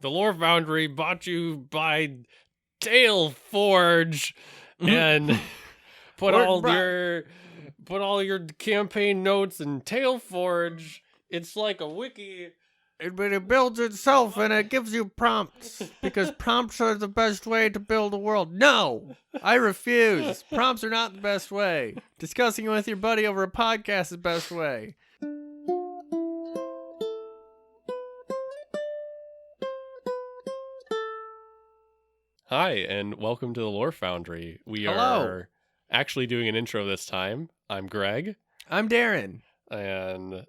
The Lore Foundry brought you by Tail Forge, and put all your campaign notes in Tail Forge. It's like a wiki. But it builds itself and it gives you prompts because prompts are the best way to build a world. No, I refuse. Prompts are not the best way. Discussing it with your buddy over a podcast is the best way. Hi, and welcome to the Lore Foundry. We Hello. are actually doing an intro this time. I'm Greg, I'm Daron. and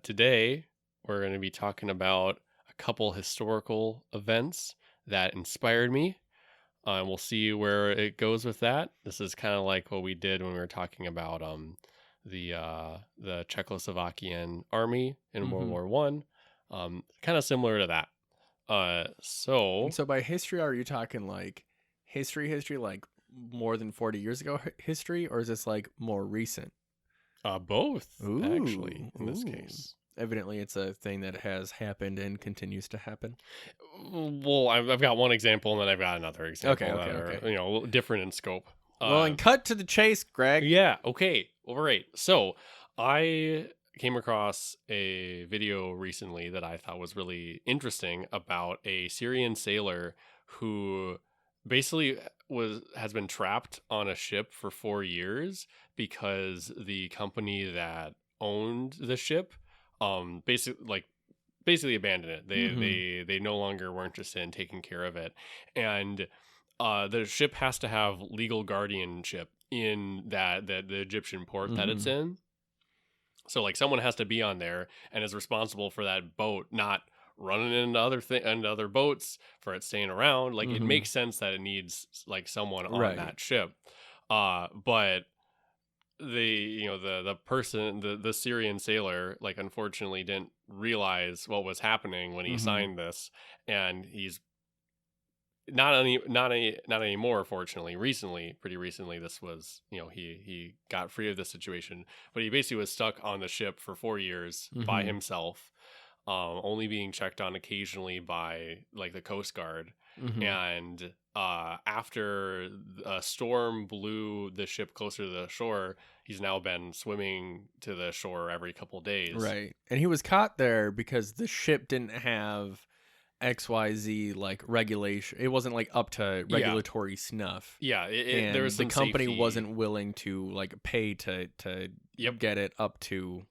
today we're going to be talking about a couple historical events that inspired me. We'll see where it goes with that. This is kind of like what we did when we were talking about the Czechoslovakian army in World War One. Kind of similar to that. So by history, are you talking like history, like more than 40 years ago history, or is this like more recent? Both, actually, in this case. Evidently, it's a thing that has happened and continues to happen. Well, I've got one example, and then I've got another example Okay. are, a little different in scope. Well, and cut to the chase, Greg. Yeah, okay. All right. So I came across a video recently that I thought was really interesting about a Syrian sailor who basically has been trapped on a ship for 4 years because the company that owned the ship basically abandoned it. They no longer were interested in taking care of it, and the ship has to have legal guardianship in the Egyptian port that it's in. So like someone has to be on there and is responsible for that boat not running into other boats, for it staying around. Like it makes sense that it needs like someone on that ship. But the person, the Syrian sailor, like unfortunately didn't realize what was happening when he signed this, and he's not anymore. Fortunately, pretty recently, this was, he got free of this situation, but he basically was stuck on the ship for 4 years by himself, only being checked on occasionally by like the Coast Guard. And after a storm blew the ship closer to the shore, he's now been swimming to the shore every couple days. Right, and he was caught there because the ship didn't have XYZ like regulation. It wasn't like up to regulatory snuff. Yeah, and there was the some company safety. Wasn't willing to like pay to get it up to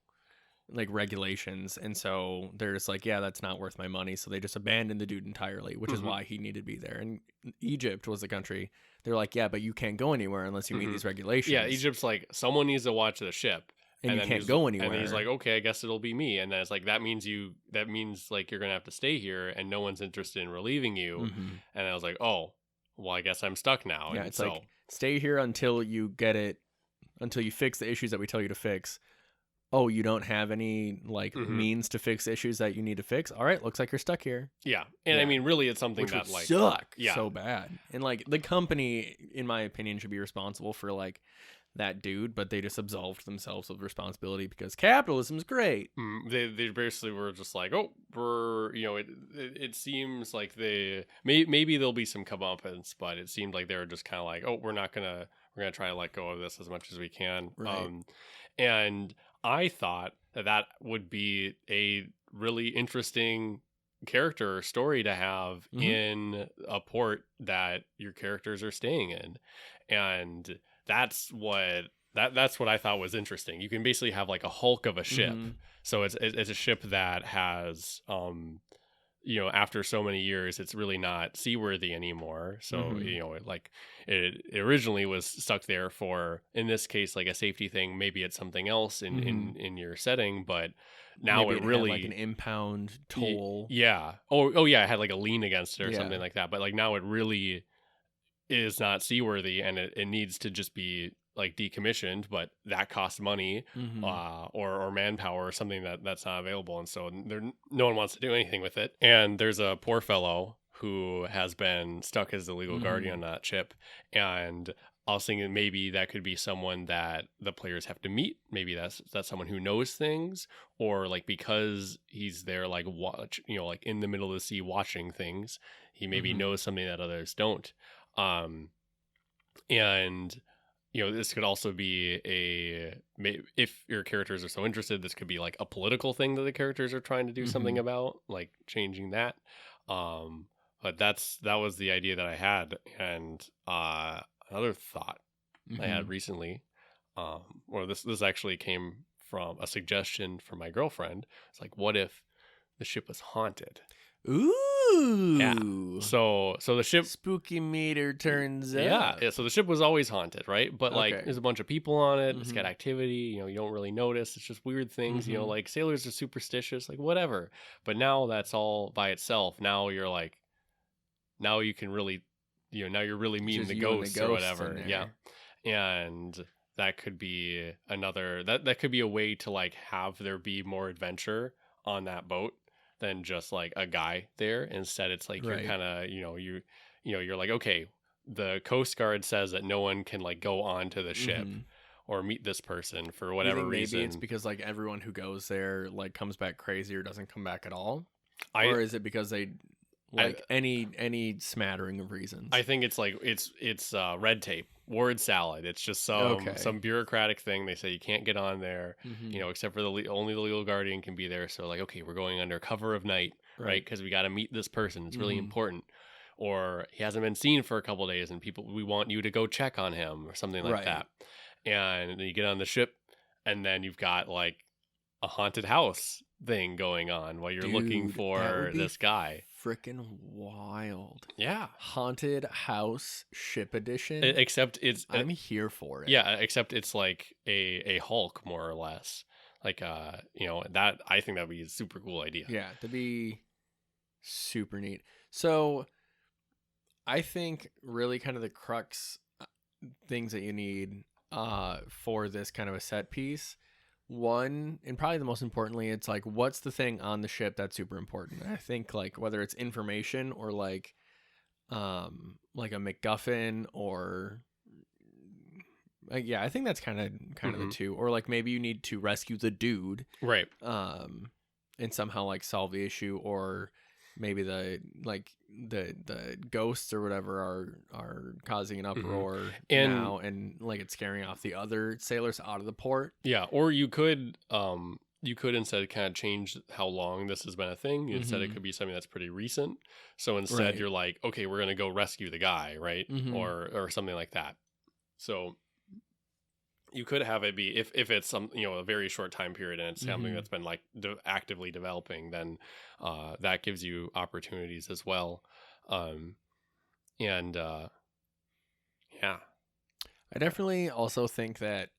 like regulations, and so they're just like, yeah, that's not worth my money. So they just abandoned the dude entirely, which is why he needed to be there. And Egypt was the country. They're like, yeah, but you can't go anywhere unless you meet these regulations. Yeah, Egypt's like, someone needs to watch the ship. And you can't go anywhere. And he's like, okay, I guess it'll be me. And then it's like, that means like you're going to have to stay here and no one's interested in relieving you. And I was like, oh, well, I guess I'm stuck now. Yeah, and it's like, stay here until you get it, until you fix the issues that we tell you to fix. Oh, you don't have any like means to fix issues that you need to fix? All right, looks like you're stuck here. Yeah. And I mean, really, it's something which that would like suck so bad. And like the company, in my opinion, should be responsible for like that dude, but they just absolved themselves of responsibility because capitalism's great. They basically were just like, oh, it seems like maybe there'll be some comeuppance, but it seemed like they were just kind of like, oh, we're gonna try to let go of this as much as we can. Right. And I thought that would be a really interesting character or story to have in a port that your characters are staying in. And that's what I thought was interesting. You can basically have like a hulk of a ship. So it's a ship that has after so many years, it's really not seaworthy anymore. So it originally was stuck there for, in this case, like a safety thing. Maybe it's something else in your setting, but now maybe it really had like an impound toll. Yeah. Oh yeah, it had like a lien against it or something like that. But like now it really is not seaworthy, and it needs to just be like decommissioned, but that costs money or manpower or something that's not available, and so no one wants to do anything with it. And there's a poor fellow who has been stuck as the legal guardian on that ship, and I was thinking maybe that could be someone that the players have to meet. Maybe that's someone who knows things, or like because he's there, like like in the middle of the sea watching things, he maybe knows something that others don't. And this could also be if your characters are so interested, this could be like a political thing that the characters are trying to do something about, like changing that. But that was the idea that I had, and another thought I had recently, or this actually came from a suggestion from my girlfriend. It's like, what if the ship was haunted? Ooh. Yeah. So the ship, spooky meter turns yeah. up. So the ship was always haunted, right? But like, Okay. there's a bunch of people on it. It's got activity. You don't really notice. It's just weird things. Like sailors are superstitious, like whatever. But now that's all by itself. Now you're like, now you can really, now you're really meeting the ghosts or whatever. Yeah. And that could be another, that could be a way to like have there be more adventure on that boat than just like a guy there. Instead, it's like you're kind of, you're like, okay, the Coast Guard says that no one can like go onto the ship or meet this person for whatever reason. Maybe it's because like everyone who goes there like comes back crazy or doesn't come back at all, or is it because they like any smattering of reasons? I think it's like it's red tape, word salad. It's just some bureaucratic thing. They say you can't get on there, except for only the legal guardian can be there. So like, okay, we're going under cover of night, right? Because we got to meet this person. It's really important. Or he hasn't been seen for a couple of days, and we want you to go check on him or something like that. And then you get on the ship, and then you've got like a haunted house thing going on while you're looking for this guy. Freaking wild. Yeah. Haunted house ship edition. Except I'm here for it. Yeah, except it's like a Hulk more or less. Like that I think that'd be a super cool idea. Yeah, that'd be super neat. So I think really kind of the crux things that you need for this kind of a set piece. One, and probably the most importantly, it's like, what's the thing on the ship that's super important? I think like whether it's information or like a MacGuffin or I think that's kind of the two. Or like maybe you need to rescue the dude, right? And somehow like solve the issue, or maybe the ghosts or whatever are causing an uproar now, and like it's scaring off the other sailors out of the port. Yeah, or you could instead kind of change how long this has been a thing. Instead, it could be something that's pretty recent. So instead, you're like, okay, we're gonna go rescue the guy, right? Or something like that. So you could have it be if it's some a very short time period and it's something that's been like actively developing, then that gives you opportunities as well. Yeah, I definitely also think that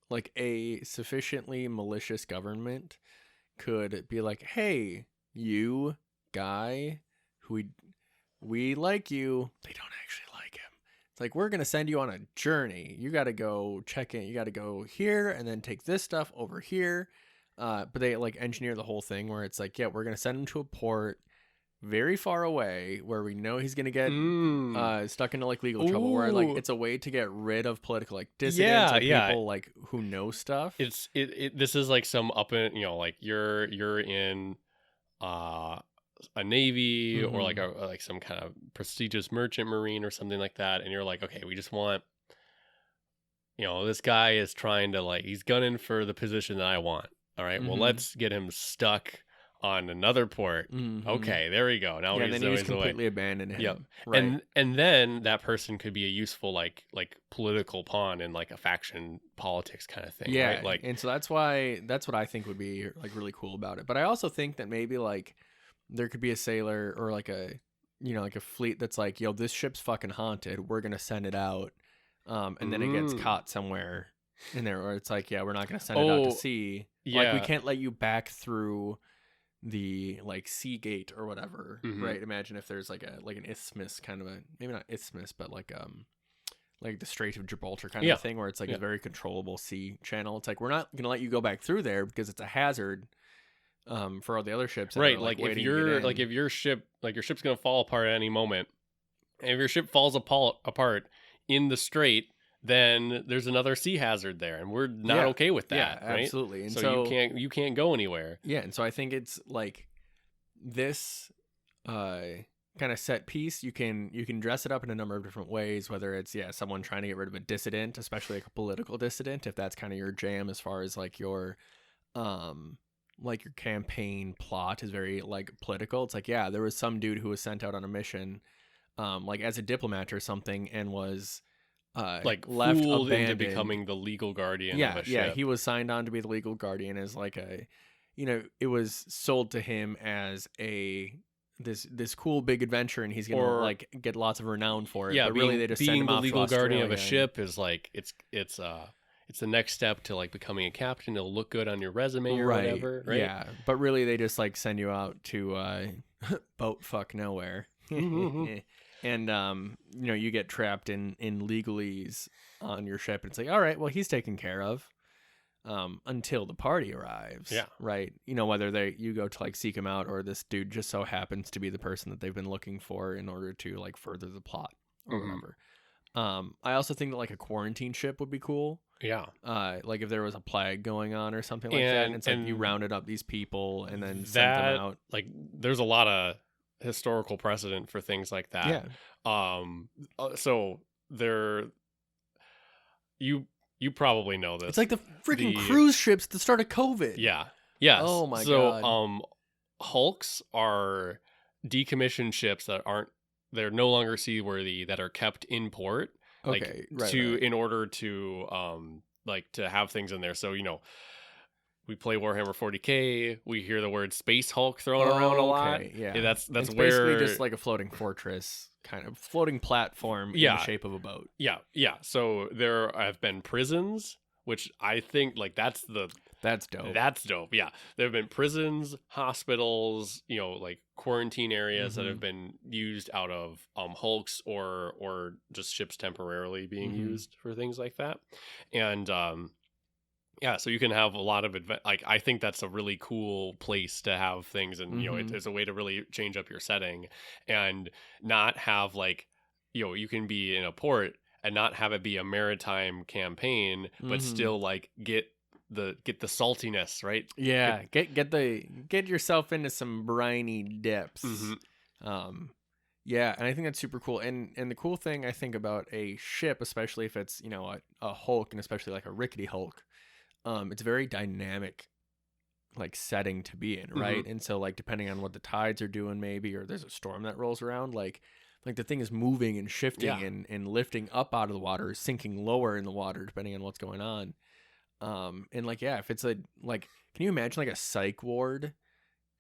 like a sufficiently malicious government could be like, hey, you guy who we like you, they don't actually like him. It's like, we're going to send you on a journey. You got to go check in. You got to go here and then take this stuff over here. But they like engineer the whole thing where it's like, yeah, we're going to send him to a port very far away where we know he's going to get stuck into like legal trouble, where like it's a way to get rid of political like dissidents or people like who know stuff. This is like some up in, like you're in a navy or like some kind of prestigious merchant marine or something like that, and you're like, okay, we just want, this guy is trying to like, he's gunning for the position that I want. All right, well, let's get him stuck on another port. Okay, there we go. Now he's completely abandoned him. Yep. Right. And then that person could be a useful like political pawn in like a faction politics kind of thing. Yeah. Right? Like, and so that's what I think would be like really cool about it. But I also think that maybe like there could be a sailor or like a like a fleet that's like, yo, this ship's fucking haunted. We're gonna send it out. And then it gets caught somewhere in there, or it's like, yeah, we're not gonna send it out to sea. Yeah. Like we can't let you back through the like sea gate or whatever, right? Imagine if there's like an isthmus, kind of a, maybe not isthmus, but like the Strait of Gibraltar kind of a thing, where it's like a very controllable sea channel. It's like, we're not gonna let you go back through there because it's a hazard for all the other ships, right? Like if your ship's gonna fall apart at any moment, and if your ship falls apart in the strait, then there's another sea hazard there, and we're not okay with that, right? Absolutely. And so you can't go anywhere. Yeah, and so I think it's like this kind of set piece. You can dress it up in a number of different ways, whether it's someone trying to get rid of a dissident, especially like a political dissident, if that's kind of your jam as far as like your campaign plot is very like political. It's like, there was some dude who was sent out on a mission like as a diplomat or something, and was like left fooled abandoned into becoming the legal guardian of a ship. Yeah, he was signed on to be the legal guardian as like a, it was sold to him as this cool big adventure, and he's gonna like get lots of renown for it. Yeah, but really they just send him the off legal to guardian of a Australia. ship is like it's the next step to like becoming a captain. It'll look good on your resume or whatever, right? Yeah, but really they just like send you out to boat fuck nowhere. And you get trapped in legalese on your ship. It's like, all right, well, he's taken care of until the party arrives. Yeah. Right. Whether you go to like seek him out, or this dude just so happens to be the person that they've been looking for in order to like further the plot or whatever. I also think that like a quarantine ship would be cool. Yeah. Like if there was a plague going on or something like that, and it's like you rounded up these people and then sent them out. Like there's a lot of historical precedent for things like that. Yeah. So there, you probably know this. It's like the freaking cruise ships at the start of COVID. Yeah. Yes. Oh my god. God. Hulks are decommissioned ships they're no longer seaworthy, that are kept in port. Okay. Like in order to like to have things in there. So, we play Warhammer 40K. We hear the word Space Hulk thrown around a lot. Yeah, that's it's where basically just like a floating fortress, kind of floating platform in the shape of a boat. Yeah. So there have been prisons, which I think like that's dope. That's dope. Yeah, there have been prisons, hospitals, like quarantine areas that have been used out of hulks or just ships temporarily being used for things like that, and yeah, so you can have a lot of like I think that's a really cool place to have things, and it's a way to really change up your setting and not have like you can be in a port and not have it be a maritime campaign, but still like get the saltiness, right? Yeah, get yourself into some briny depths. Yeah, and I think that's super cool. And the cool thing I think about a ship, especially if it's a hulk, and especially like a rickety hulk, it's a very dynamic like setting to be in, right? And so like depending on what the tides are doing, maybe, or there's a storm that rolls around, like the thing is moving and shifting and lifting up out of the water, sinking lower in the water depending on what's going on. And like if it's can you imagine like a psych ward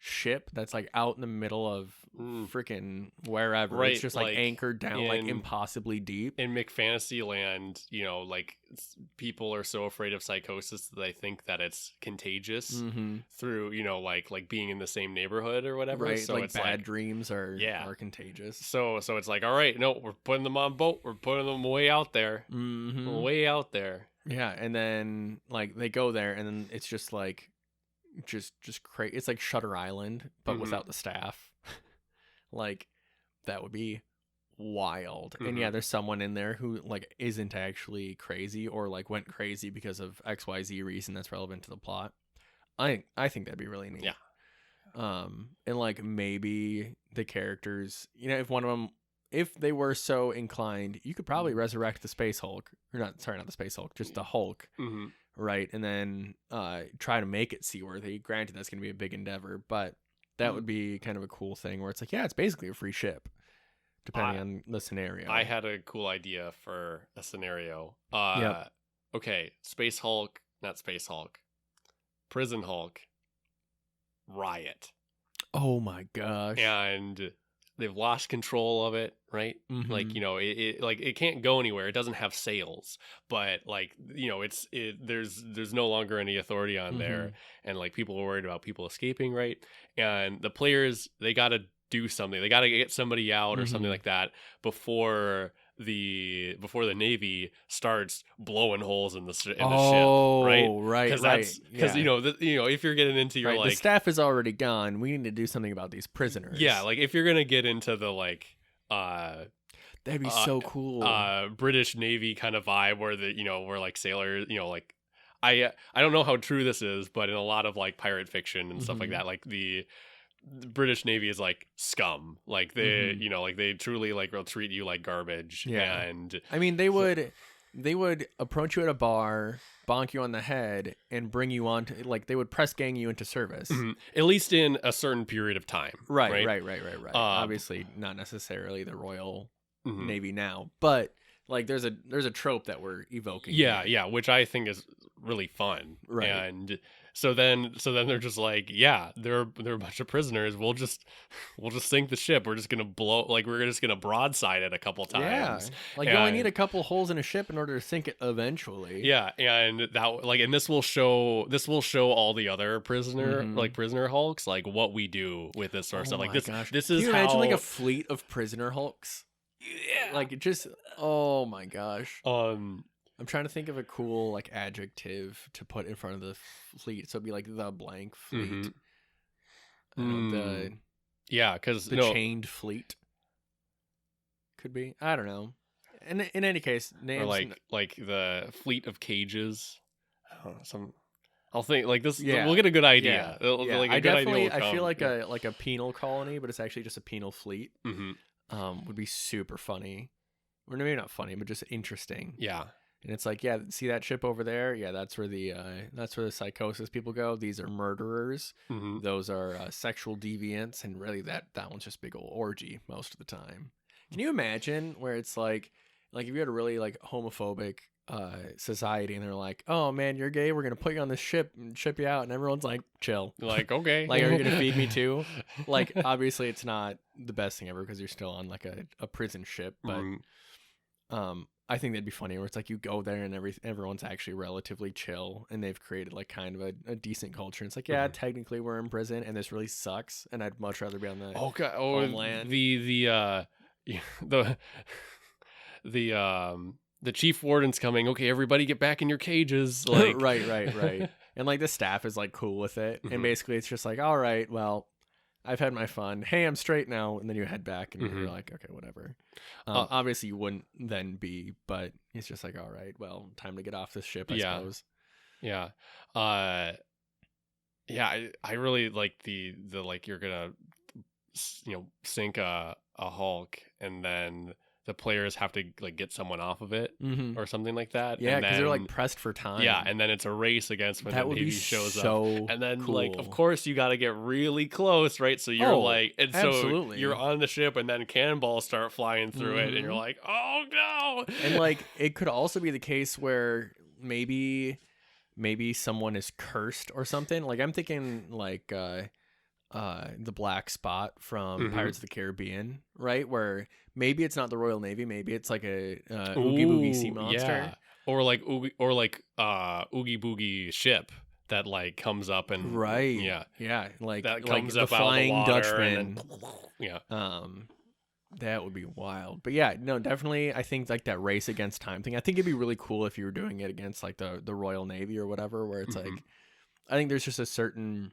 ship that's like out in the middle of freaking wherever, right? It's just like anchored down like impossibly deep in McFantasy land. Like people are so afraid of psychosis that they think that it's contagious through like being in the same neighborhood or whatever, right? So like it's bad dreams are contagious. So it's like, all right, no, we're putting them on boat, we're putting them way out there. Way out there. Yeah, and then like they go there, and then it's just like just crazy. It's like Shutter Island, but without the staff. Like that would be wild. And there's someone in there who like isn't actually crazy, or like went crazy because of XYZ reason that's relevant to the plot. I think that'd be really neat. Yeah. And like maybe the characters, if one of them, if they were so inclined, you could probably resurrect the Space Hulk, or not the Space Hulk, just the Hulk, right? And then try to make it seaworthy. Granted, that's going to be a big endeavor, but that would be kind of a cool thing where it's like, it's basically a free ship, depending on the scenario. I had a cool idea for a scenario. Okay, Space Hulk, not Space Hulk, Prison Hulk, riot. Oh my gosh. And they've lost control of it, right? Like, it can't go anywhere. It doesn't have sails, but like, there's no longer any authority on there. And like people are worried about people escaping, right? And the players, they got to do something. They got to get somebody out or something like that before the Navy starts blowing holes in the ship, right? Right, because if you're getting into your the staff is already gone, we need to do something about these prisoners. Yeah, like if you're gonna get into the That'd be so cool. British Navy kind of vibe where where like sailors, like I don't know how true this is, but in a lot of like pirate fiction and stuff like that, like the British Navy is like scum. Like they, like they truly like will treat you like garbage. Yeah. And I mean, they would approach you at a bar, bonk you on the head, and bring you on to, like, they would press gang you into service. At least in a certain period of time. Right. Obviously, not necessarily the Royal Navy now, but like there's a trope that we're evoking. Yeah, which I think is really fun. Right. And so then they're just like, yeah, they're a bunch of prisoners. We'll just sink the ship. We're just gonna we're just gonna broadside it a couple times. Yeah, like you only need a couple holes in a ship in order to sink it eventually. Yeah, and that and this will show all the other prisoner hulks like what we do with this sort of stuff. Like this, gosh. this Can is you how imagine like a fleet of prisoner hulks. Yeah, like it just oh my gosh. I'm trying to think of a cool like adjective to put in front of the fleet. So it'd be like the blank fleet. Because the chained fleet could be. I don't know. In any case, names or like the fleet of cages. I'll think like this. Yeah. We'll get a good idea. Yeah. Like I feel like a penal colony, but it's actually just a penal fleet. Would be super funny, or maybe not funny, but just interesting. Yeah. And it's like, yeah, see that ship over there? Yeah, that's where the psychosis people go. These are murderers. Those are sexual deviants, and really that one's just big old orgy most of the time. Can you imagine where it's like if you had a really like homophobic society, and they're like, oh man, you're gay, we're gonna put you on this ship and ship you out, and everyone's like, chill, like, okay, like, are you gonna feed me too? Like, obviously it's not the best thing ever because you're still on like a prison ship, but I think that'd be funny where it's like you go there and everyone's actually relatively chill, and they've created like kind of a decent culture. And it's like, yeah, technically we're in prison and this really sucks, and I'd much rather be on the homeland. The chief warden's coming. Okay, everybody get back in your cages. Like right. And like the staff is like cool with it, and basically it's just like, all right, well, I've had my fun. Hey, I'm straight now. And then you head back and you're like, okay, whatever. Obviously you wouldn't then be, but it's just like, all right, well, time to get off this ship, I suppose. Yeah. I really like the like you're gonna sink a Hulk, and then the players have to like get someone off of it or something like that. Yeah, because they're like pressed for time. Yeah, and then it's a race against when the Navy shows up. And then cool. like, of course, you got to get really close, right? So you're so you're on the ship, and then cannonballs start flying through it, and you're like, oh no! And like, it could also be the case where maybe someone is cursed or something. Like I'm thinking like the Black Spot from Pirates of the Caribbean, right? Where maybe it's not the Royal Navy, maybe it's like a Oogie Boogie sea monster, or like Oogie Boogie ship that like comes up and like that comes like up the Flying out of the water Dutchman. That would be wild. But yeah, no, definitely. I think like that race against time thing. I think it'd be really cool if you were doing it against like the Royal Navy or whatever, where it's like, I think there's just a certain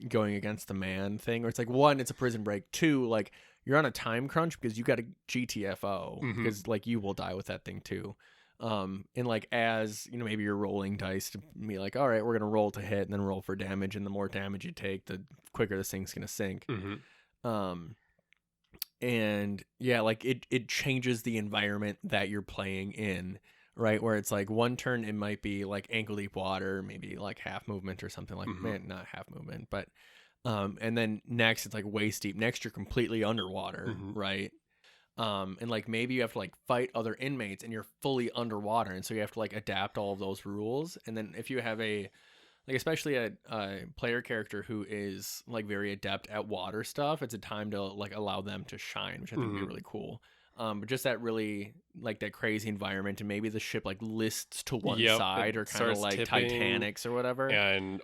going against the man thing, where it's like, one, it's a prison break. Two, like you're on a time crunch because you got a GTFO because like you will die with that thing too. And like, as you know, maybe you're rolling dice to be like, all right, we're gonna roll to hit and then roll for damage, and the more damage you take, the quicker this thing's gonna sink. And yeah, like it changes the environment that you're playing in, right? Where it's like one turn it might be like ankle deep water, maybe like half movement or something like not half movement, but and then next it's like waist deep. Next you're completely underwater, right? And like maybe you have to like fight other inmates and you're fully underwater, and so you have to like adapt all of those rules. And then if you have like especially a player character who is like very adept at water stuff, it's a time to like allow them to shine, which I think would be really cool. But just that really like that crazy environment, and maybe the ship like lists to one side, or kind of like tipping, Titanic's or whatever,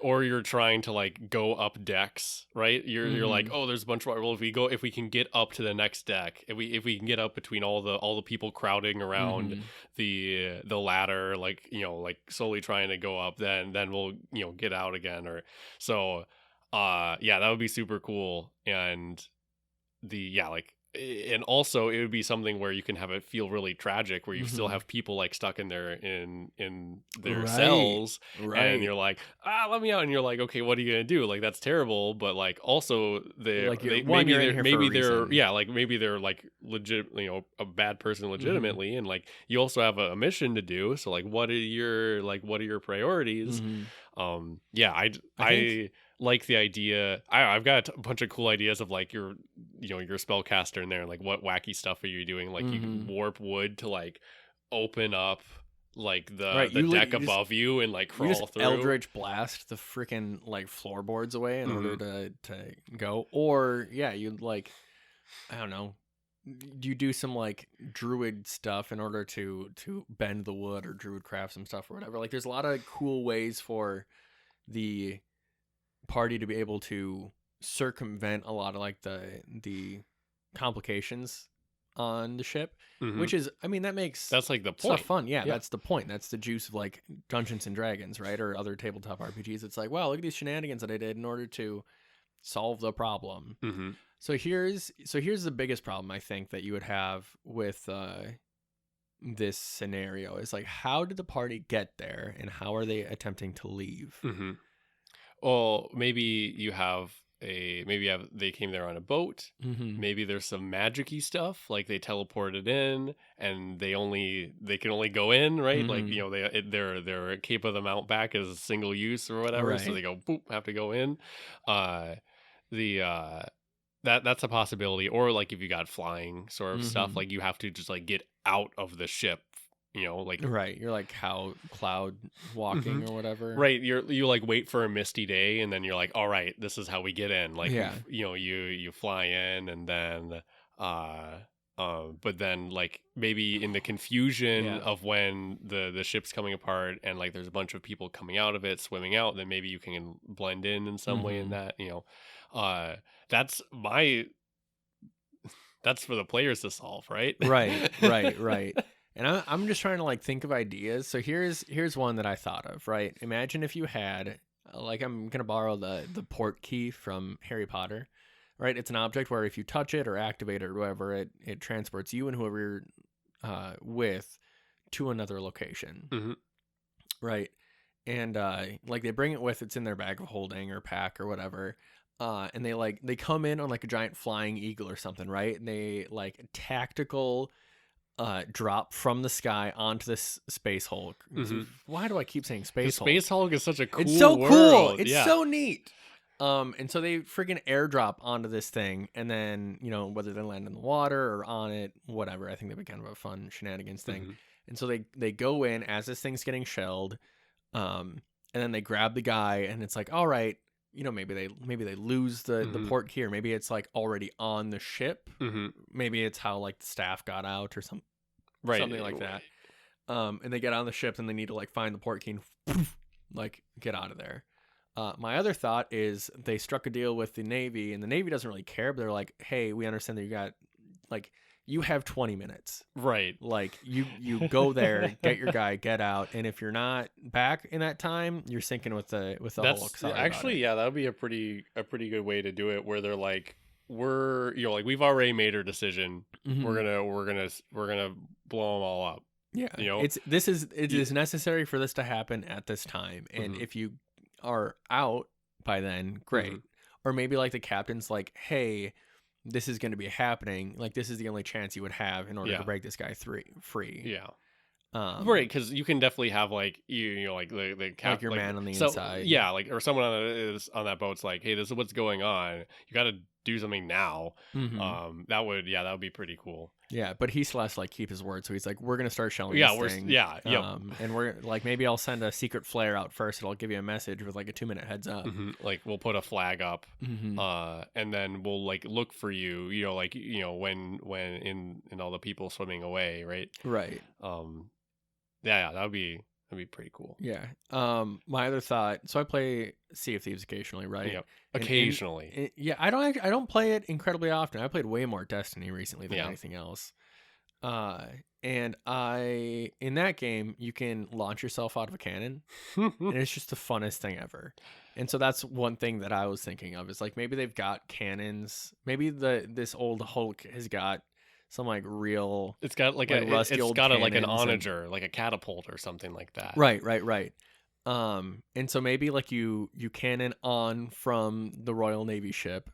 or you're trying to like go up decks, right? You're like, oh, there's a bunch of water. Well, if we can get up to the next deck, if we can get up between all the people crowding around the ladder, like like slowly trying to go up, then we'll get out again, or so. That would be super cool. And like and also it would be something where you can have it feel really tragic, where you still have people like stuck in their cells, and you're like, let me out, and you're like, okay, what are you gonna do? Like, that's terrible, but like also Like maybe they're like legit, a bad person legitimately, and like you also have a mission to do. So like, what are your priorities? I like the idea. I've got a bunch of cool ideas of like your spellcaster in there, and like what wacky stuff are you doing? Like you can warp wood to like open up like the deck above you and like crawl through. Eldritch blast the freaking like floorboards away in order to go. Or you like, I don't know, you do some like druid stuff in order to bend the wood, or druid craft some stuff or whatever. Like there's a lot of cool ways for the party to be able to circumvent a lot of like the complications on the ship, which is, I mean, that's like the point. Stuff fun. Yeah, that's the point. That's the juice of like Dungeons and Dragons, right? Or other tabletop RPGs. It's like, wow, look at these shenanigans that I did in order to solve the problem. So here's the biggest problem I think that you would have with this scenario is like, how did the party get there, and how are they attempting to leave? Well, maybe they came there on a boat. Maybe there's some magic-y stuff, like they teleported in and they can only go in, right? Like, their Cape of the Mount back is single use or whatever, right. So they go boop, have to go in. That's a possibility. Or like if you got flying sort of stuff, like you have to just like get out of the ship. Like right, you're like how cloud walking or whatever, right? You like wait for a misty day, and then you're like, all right, this is how we get in. Like, you fly in, and then but then like maybe in the confusion of when the ship's coming apart, and like there's a bunch of people coming out of it, swimming out, then maybe you can blend in some way in that. That's for the players to solve, right? Right. And I'm just trying to like think of ideas. So here's one that I thought of, right? Imagine if you had, like, I'm going to borrow the port key from Harry Potter, right? It's an object where if you touch it or activate it or whatever, it transports you and whoever you're with to another location, right? And like they bring it with, it's in their bag of holding or pack or whatever. And they come in on like a giant flying eagle or something, right? And they like tactical drop from the sky onto this space hulk. Why do I keep saying space hulk? Space hulk is such a cool It's so world. Cool. It's so neat. And so they freaking airdrop onto this thing, and then, whether they land in the water or on it, whatever, I think that'd be kind of a fun shenanigans thing. And so they go in as this thing's getting shelled, and then they grab the guy, and it's like, all right, maybe they lose the port key, or maybe it's like already on the ship. Maybe it's how like the staff got out or something like that. And they get on the ship, and they need to like find the port key and like get out of there. My other thought is they struck a deal with the Navy, and the Navy doesn't really care, but they're like, hey, we understand that you have 20 minutes. Right. Like you go there, get your guy, get out. And if you're not back in that time, you're sinking with the Hulk. Actually, that would be a pretty good way to do it, where they're like, we've already made our decision. We're gonna blow them all up. Yeah. It is necessary for this to happen at this time. And if you are out by then, great. Or maybe like the captain's like, hey, this is going to be happening. Like, this is the only chance you would have in order to break this guy free. Yeah. Right, because you can definitely have like like the like your man on the inside. Yeah, like, or someone on that boat's like, hey, this is what's going on. You got to do something now. That would be pretty cool. Yeah, but he still has to like keep his word, so he's like, we're gonna start shelling this thing. And we're like, maybe I'll send a secret flare out first, and I'll give you a message with like a 2-minute heads up. Like we'll put a flag up, and then we'll like look for you. When in all the people swimming away, right? That'd be pretty cool. Yeah. My other thought. So I play Sea of Thieves occasionally, right? Yep. Occasionally. I don't play it incredibly often. I played way more Destiny recently than anything else. And in that game, you can launch yourself out of a cannon, and it's just the funnest thing ever. And so that's one thing that I was thinking of is like maybe they've got cannons. Maybe this old Hulk has got some like real. It's got like rusty it's old got like an cannons onager, like a catapult or something like that. Right. And so maybe like you cannon on from the Royal Navy ship.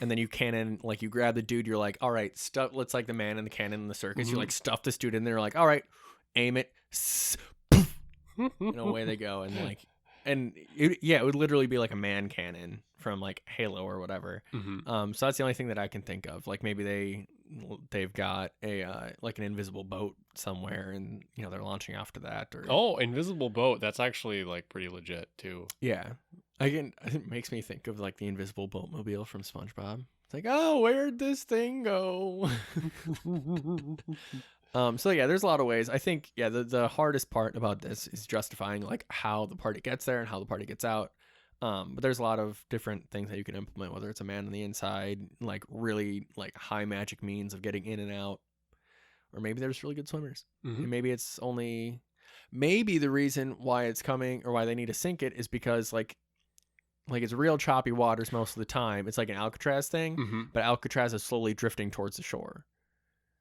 And then you cannon, like you grab the dude, you're like, all right, stuff. Let's like the man in the cannon in the circus. You like stuff this dude in there, like, all right, aim it, and away they go. And like, it would literally be like a man cannon from like Halo or whatever. So that's the only thing that I can think of. Like maybe they've got a like an invisible boat somewhere, and they're launching off to that. Or invisible boat. That's actually like pretty legit too. Yeah. It makes me think of like the invisible boatmobile from SpongeBob. It's like, oh, where'd this thing go? So yeah, there's a lot of ways. I think, yeah, the hardest part about this is justifying like how the party gets there and how the party gets out. But there's a lot of different things that you can implement, whether it's a man on the inside, like really like high magic means of getting in and out, or maybe there's really good swimmers. And maybe the reason why it's coming or why they need to sink it is because like it's real choppy waters most of the time. It's like an Alcatraz thing, but Alcatraz is slowly drifting towards the shore.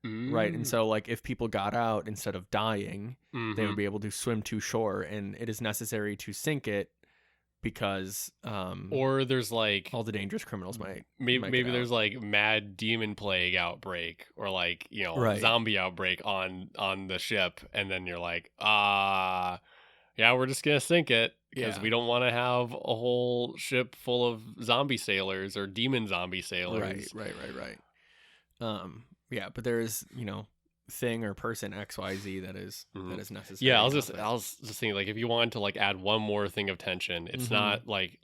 Right. And so like if people got out instead of dying, they would be able to swim to shore, and it is necessary to sink it because or there's like all the dangerous criminals might maybe there's like mad demon plague outbreak or like zombie outbreak on the ship, and then you're like yeah, we're just gonna sink it because we don't want to have a whole ship full of zombie sailors or demon zombie sailors. Right. Yeah, but there is thing or person XYZ that is necessary. Yeah, I was just thinking like if you wanted to like add one more thing of tension, it's not like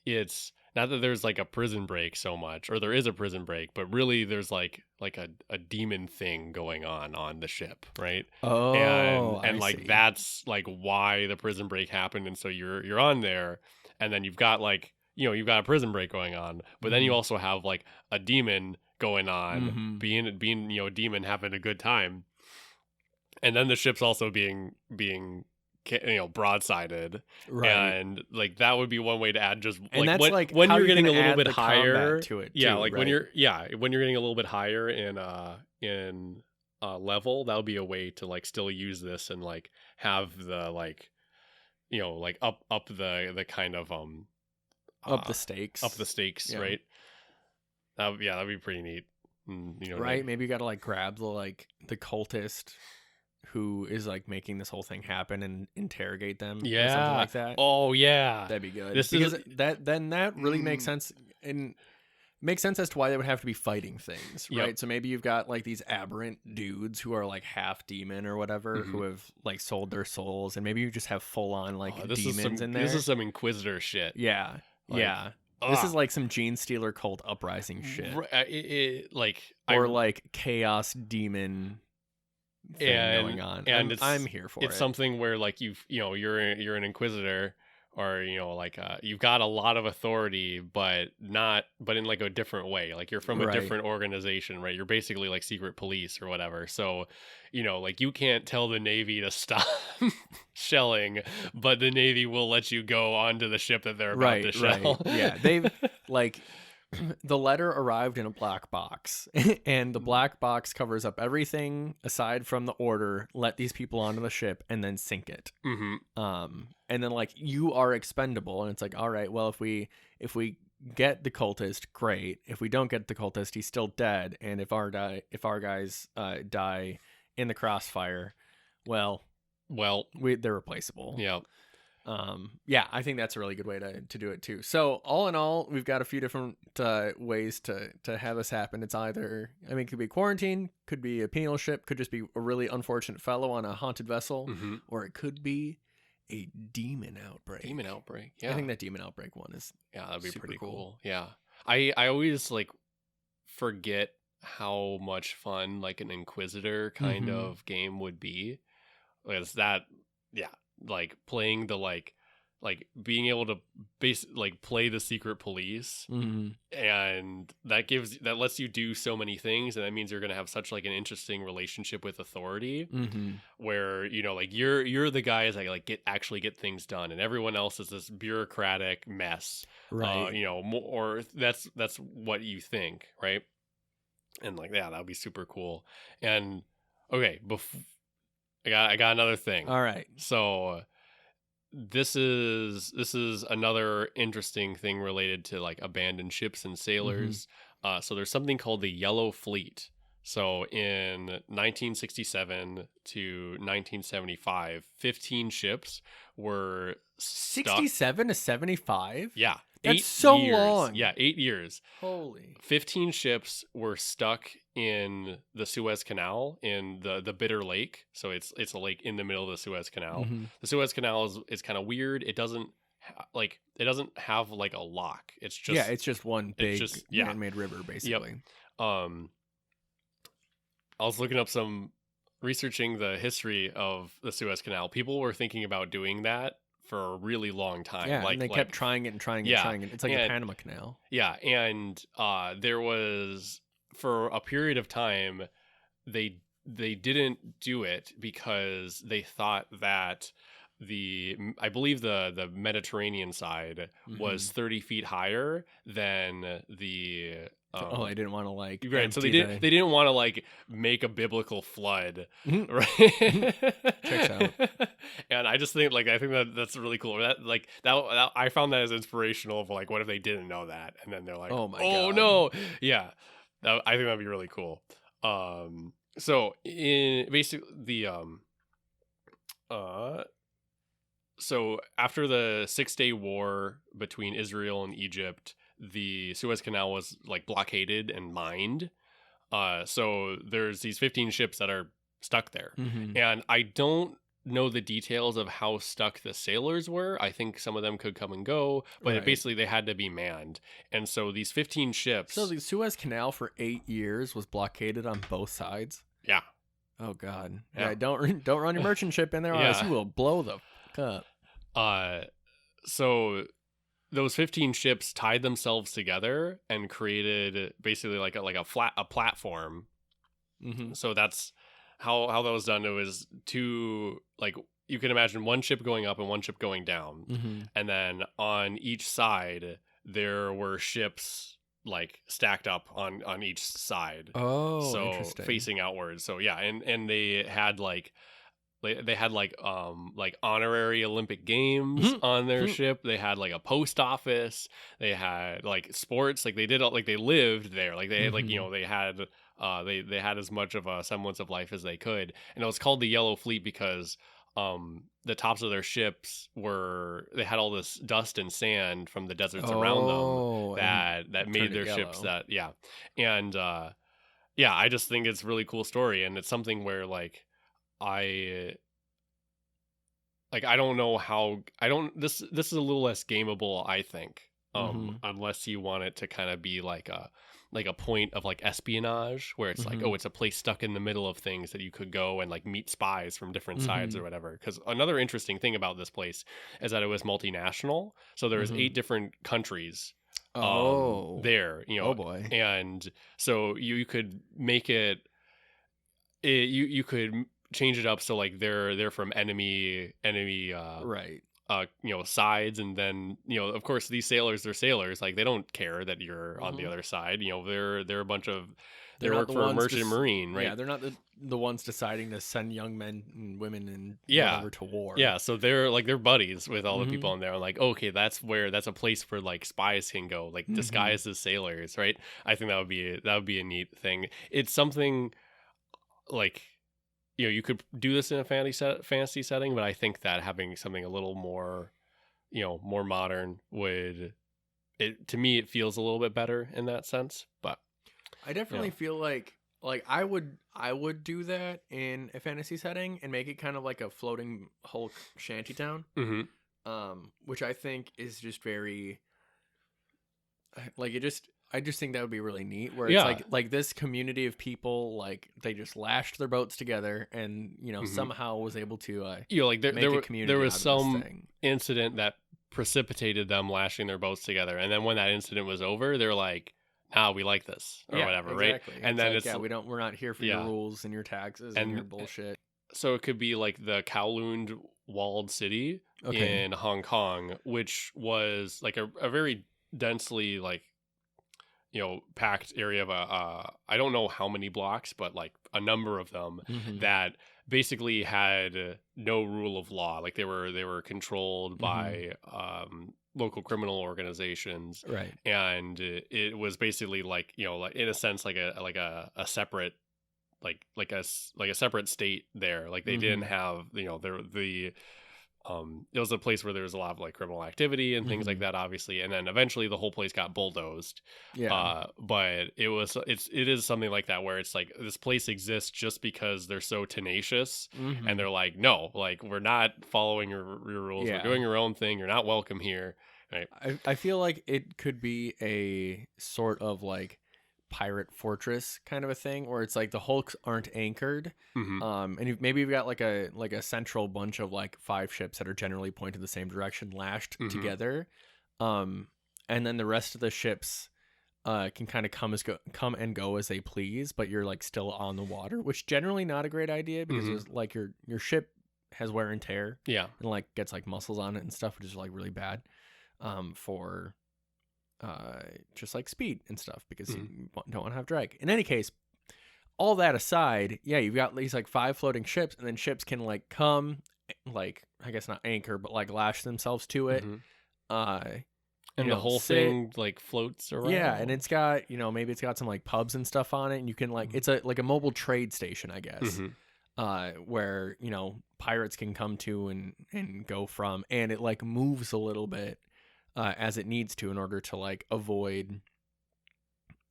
it's not that there's like a prison break so much, or there is a prison break, but really there's like a demon thing going on the ship, right? Oh, and I like see. that's like why the prison break happened, and so you're on there, and then you've got like you've got a prison break going on, but then you also have like a demon going on, being a demon having a good time, and then the ship's also being broadsided, right? And like that would be one way to add just and like that's when how you're getting a gonna little add bit the higher to it. Yeah, too, like right? when you're getting a little bit higher in level, that would be a way to like still use this and like have the like like up the kind of up the stakes, right? That'd be pretty neat. Right? Maybe you gotta like grab the cultist who is like making this whole thing happen and interrogate them. Yeah, or something like that. Oh yeah, that'd be good. Because that really makes sense, and makes sense as to why they would have to be fighting things, right? Yep. So maybe you've got like these aberrant dudes who are like half demon or whatever, who have like sold their souls, and maybe you just have full on like demons in there. This is some Inquisitor shit. Yeah, yeah. This is like some Gene Stealer cult uprising shit, like chaos demon thing going on. And I'm here for it. It's something where like you're an Inquisitor, or you've got a lot of authority, but in like a different way. Like you're from a different organization, right? You're basically like secret police or whatever. So like you can't tell the Navy to stop shelling, but the Navy will let you go onto the ship that they're about to shell. Yeah, they've like the letter arrived in a black box, and the black box covers up everything aside from the order: let these people onto the ship and then sink it. And then like you are expendable, and it's like, all right, well, if we get the cultist, great. If we don't get the cultist, he's still dead. And if our guys die in the crossfire, well, they're replaceable. Yeah. Yeah, I think that's a really good way to do it too. So all in all, we've got a few different ways to have this happen. It's either, it could be quarantine, could be a penal ship, could just be a really unfortunate fellow on a haunted vessel, or it could be a demon outbreak. Yeah. I think that demon outbreak one is that'd be pretty cool. Yeah. I always like forget how much fun like an Inquisitor kind of game would be. Because that, yeah, like playing the like like being able to play the secret police, and that lets you do so many things, and that means you're going to have such like an interesting relationship with authority, where like you're the guys that like get things done, and everyone else is this bureaucratic mess, right? Or that's what you think, right? And like, yeah, that would be super cool. And okay, I got another thing. All right, so this is another interesting thing related to like abandoned ships and sailors. So there's something called the Yellow Fleet. So in 1967 to 1975, 15 ships were 67 to 75. Yeah, that's so long. Yeah, 8 years. Holy. 15 ships were stuck in the Suez Canal in the Bitter Lake. So it's a lake in the middle of the Suez Canal. The Suez Canal is kind of weird. It doesn't have like a lock. It's just one big man-made river, basically. Yep. I was looking up researching the history of the Suez Canal. People were thinking about doing that for a really long time. Yeah, and they kept trying it and trying it and trying it. It's like the Panama Canal. Yeah, and there was, for a period of time, they didn't do it because they thought that I believe the Mediterranean side was 30 feet higher than the they didn't want to like right, so they didn't want to like make a biblical flood, right? Checks out. And I just think that's really cool. That I found that as inspirational of like, what if they didn't know that, and then they're like, oh God. no, yeah, I think that'd be really cool. So in basically so after the 6-day war between Israel and Egypt, the Suez Canal was like blockaded and mined. So there's these 15 ships that are stuck there. And I don't know the details of how stuck the sailors were. I think some of them could come and go, but basically they had to be manned. And so these 15 ships. So the Suez Canal for 8 years was blockaded on both sides? Yeah. Oh God. Yeah, don't run your merchant ship in there, or else you will blow the fuck up. So those 15 ships tied themselves together and created basically like a platform. So that's how that was done. It was two, like, you can imagine one ship going up and one ship going down, and then on each side there were ships like stacked up on each side. Oh, so interesting. Facing outwards. So yeah, and they had like honorary Olympic games on their ship. They had like a post office. They had like sports. Like they did like they lived there. Like they had they had as much of a semblance of life as they could. And it was called the Yellow Fleet because the tops of their ships they had all this dust and sand from the deserts around them that made their ships and I just think it's a really cool story, and it's something where like I don't know how this is a little less gameable, I think, unless you want it to kind of be like a point of like espionage where it's like, oh, it's a place stuck in the middle of things that you could go and like meet spies from different sides or whatever. Because another interesting thing about this place is that it was multinational, so there was 8 different countries there, oh boy. And so you could make it you could change it up so like they're from enemy right, sides, and then of course these sailors, they're sailors, like they don't care that you're on the other side. They're a bunch of they work for a merchant marine, right? Yeah, they're not the ones deciding to send young men and women and whatever to war. Yeah, so they're buddies with all the people in there. I'm like, okay, that's a place where like spies can go, like disguised as sailors, right? I think that would be a neat thing. It's something like, you could do this in a fantasy setting, but I think that having something a little more, more modern to me, it feels a little bit better in that sense. But I definitely feel like I would do that in a fantasy setting and make it kind of like a floating Hulk shantytown, which I think is just very like I just think that would be really neat, where it's like this community of people, like they just lashed their boats together and somehow was able to like there was some incident that precipitated them lashing their boats together. And then when that incident was over, they're like, "Ah, we like this," or whatever, exactly. right? And it's then like, we're not here for your rules and your taxes and your bullshit. So it could be like the Kowloon walled city in Hong Kong, which was like a very densely like, packed area of I don't know how many blocks, but like a number of them that basically had no rule of law. Like they were controlled by local criminal organizations, right? And it was basically like, like in a sense like a separate like a separate state there. Like they didn't have, it was a place where there was a lot of like criminal activity and things like that, obviously. And then eventually the whole place got bulldozed. But it is something like that where it's like this place exists just because they're so tenacious and they're like, no, like we're not following your rules. We're doing your own thing. You're not welcome here. Right. I feel like it could be a sort of like pirate fortress kind of a thing where it's like the hulks aren't anchored, and maybe you've got like a central bunch of like 5 ships that are generally pointed the same direction, lashed together, and then the rest of the ships can kind of come and go as they please, but you're like still on the water, which generally not a great idea because there's like your ship has wear and tear, and like gets like muscles on it and stuff, which is like really bad for just like speed and stuff, because you don't want to have drag. In any case, all that aside, you've got these like 5 floating ships, and then ships can like come, like I guess not anchor, but like lash themselves to it, and the whole thing like floats around. And it's got maybe it's got some like pubs and stuff on it, and you can like it's like a mobile trade station, I guess, where pirates can come to and go from, and it like moves a little bit as it needs to in order to like avoid,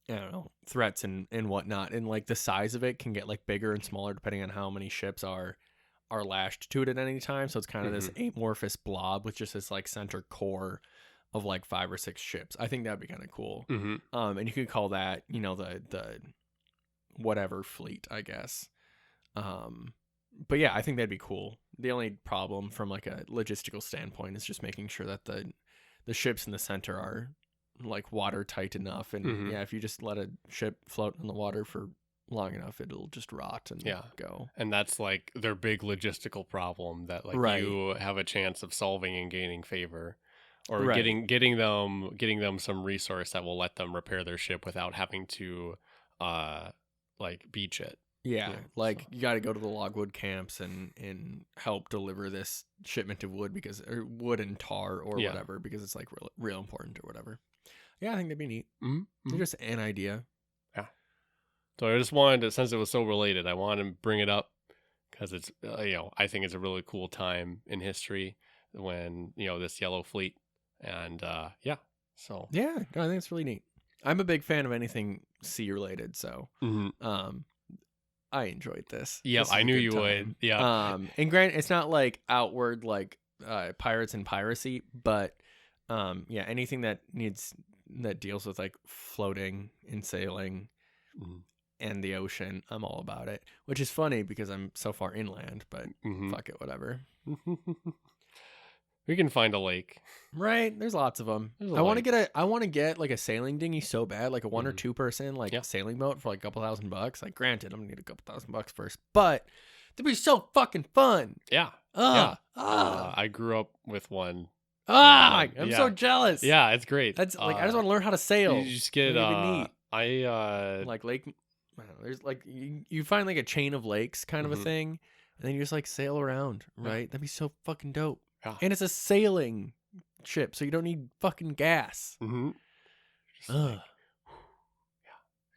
I don't know, threats and whatnot. And like the size of it can get like bigger and smaller depending on how many ships are lashed to it at any time. So it's kind of this amorphous blob with just this like center core of like 5 or 6 ships. I think that'd be kind of cool. And you could call that, the whatever fleet, I guess. But yeah, I think that'd be cool. The only problem from like a logistical standpoint is just making sure that the ships in the center are like watertight enough, and if you just let a ship float in the water for long enough, it'll just rot and go. And that's like their big logistical problem that like you have a chance of solving and gaining favor, or getting them some resource that will let them repair their ship without having to like beach it. You got to go to the logwood camps and help deliver this shipment of wood, or wood and tar or whatever, because it's like real important or whatever. Yeah, I think that'd be neat. Just an idea. Yeah. So I just wanted to, since it was so related, I wanted to bring it up because it's I think it's a really cool time in history when this yellow fleet, and so I think it's really neat. I'm a big fan of anything sea related, so I enjoyed this. Yeah, I knew you would. Yeah. And granted, it's not like outward like pirates and piracy, but anything that deals with like floating and sailing and the ocean, I'm all about it. Which is funny because I'm so far inland, but fuck it, whatever. We can find a lake. Right, there's lots of them. I want to get like a sailing dinghy so bad, like a 1 or 2 person like sailing boat for like a couple $1,000. Like granted, I'm gonna need a couple $1,000 first, but that'd be so fucking fun. Yeah. I grew up with one. I'm so jealous. Yeah, it's great. That's like I just want to learn how to sail. You just get neat. Like lake. I don't know, there's like you find like a chain of lakes kind of a thing, and then you just like sail around. Right, that'd be so fucking dope. Yeah. And it's a sailing ship, so you don't need fucking gas. Yeah,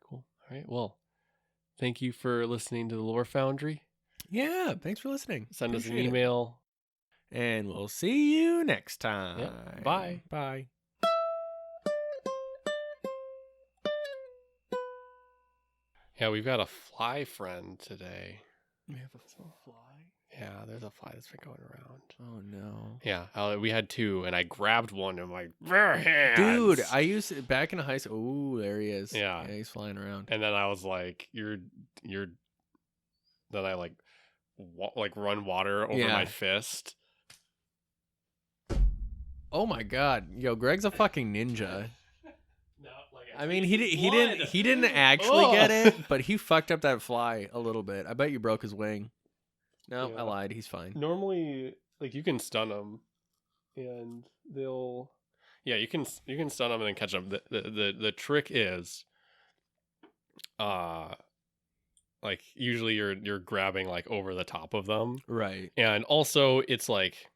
cool. All right, well, thank you for listening to the Lore Foundry. Yeah, thanks for listening. Send us an email. And we'll see you next time. Yeah. Bye. Bye. Yeah, we've got a fly friend today. We have a fly? Yeah, there's a fly that's been going around. Oh, no. Yeah, we had 2, and I grabbed one in my hands. Dude, I used it back in high school. Ooh, there he is. Yeah, he's flying around. And then I was like, then I like run water over my fist. Oh my god, yo, Greg's a fucking ninja. No, like I mean, he didn't actually get it, but he fucked up that fly a little bit. I bet you broke his wing. No, Yeah. I lied. He's fine. Normally, like, you can stun them, and they'll. Yeah, you can stun them and then catch them. The trick is, like, usually you're grabbing like over the top of them, Right. and also it's like,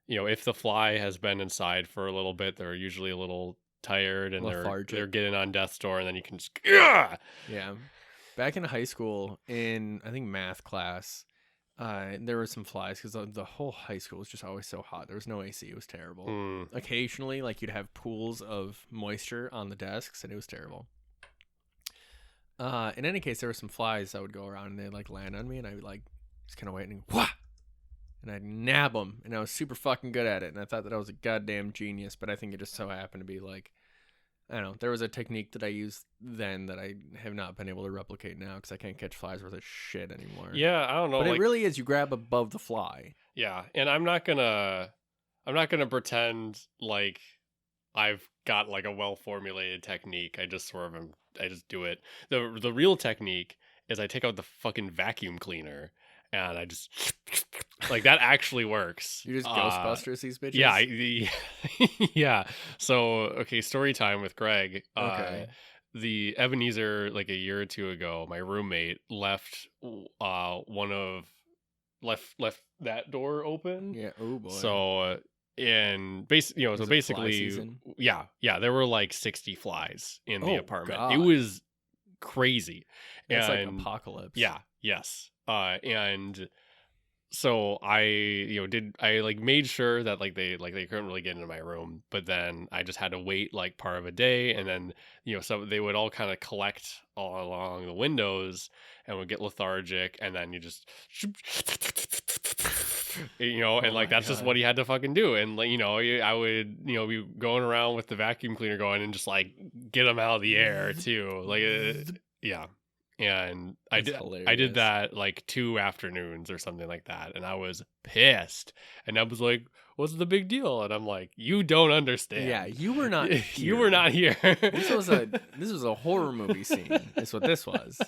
if the fly has been inside for a little bit, they're usually a little tired and they're getting on death's door, and then you can just Yeah. Back in high school, in I think math class, there were some flies because the whole high school was just always so hot. There was no AC. It was terrible. Occasionally, like, you'd have pools of moisture on the desks, and it was terrible. In any case, there were some flies that would go around and they'd like land on me, and I would like just kind of wait and wah, and I'd nab them, and I was super fucking good at it, and I thought that I was a goddamn genius. But I think it just so happened to be like, I don't know, there was a technique that I used then that I have not been able to replicate now because I can't catch flies worth a shit anymore. Yeah, I don't know, but like, it really is, you grab above the fly. Yeah, and I'm not gonna pretend like I've got like a well formulated technique. I just do it. The real technique is I take out the fucking vacuum cleaner and I just like, that actually works. You just Ghostbusters these bitches? Yeah, yeah. So, okay, story time with Greg. Okay. The Ebenezer, like a year or two ago, my roommate left left that door open. Yeah. Oh boy. So and basically, yeah, there were like 60 flies in the apartment. God. It was crazy. It's like apocalypse. Yeah, yes. And so I like made sure that they couldn't really get into my room, but then I just had to wait like part of a day, and then so they would all kind of collect all along the windows and would get lethargic, and then you just and like that's just what he had to fucking do. And like, I would be going around with the vacuum cleaner going and just like get them out of the air too, like yeah. And I did that like 2 afternoons or something like that, and I was pissed. And I was like, "What's the big deal?" And I'm like, "You don't understand. Yeah, you were not here. You were not here. This was a horror movie scene. Is what this was.